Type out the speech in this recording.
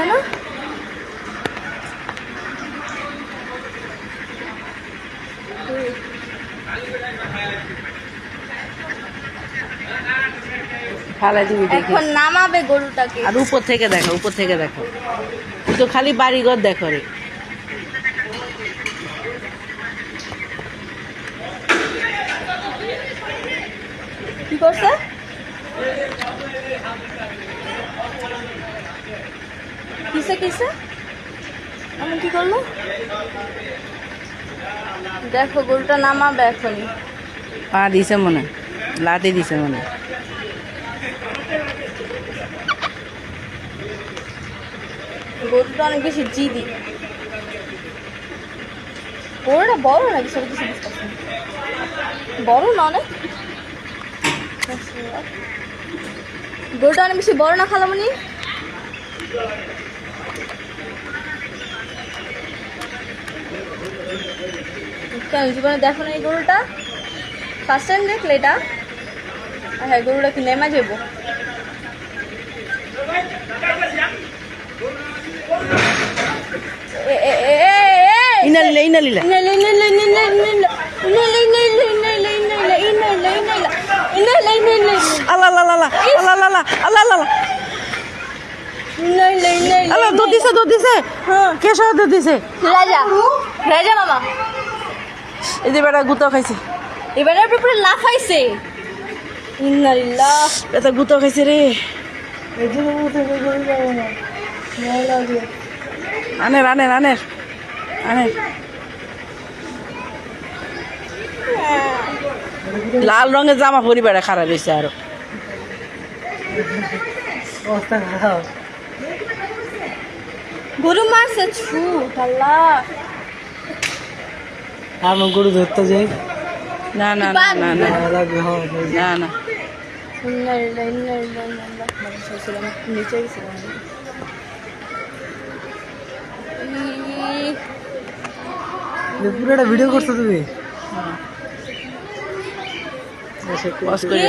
না ফালাই দিবি এখন নামাবে গরুটাকে। আর উপর থেকে দেখো, উপর থেকে দেখো, তুই তো খালি বাড়িঘর দেখো রে। কি করছে? কিসে কিসে এমন কি করলো? দেখো গরুটা নামাবে এখনই। পা দিছে মনে, লাঠি দিছে মনে। গরুটা অনেক বেশি জিদি। গরুটা বড় নাকি সব কিছু বুঝতে পারছি না। বড় না অনেক, গরুটা অনেক বেশি বড় না খালামণি? কেন জীবনে দেখো না এই গরুটা? ফার্স্ট টাইম দেখলে এটা? হ্যাঁ, গরুটা কি নেমা যাবো? রাজা মামা এই যে বেটা গুতো খাইছে, এবারে পুরো লাফাইছে। ইন্নালিল্লাহ, এটা গুতো খাইছে রে। আনের আনের আনের আনের লাল রঙের জামা পরি বেড়া খারাপ হয়েছে আরো। গরু মারছে ছুট আল্লাহ। আমি গরু ধরতে যাই না না না না না না না, নিচে গেছিলাম। পুরোটা ভিডিও করছো তুমি? কষ্ট করে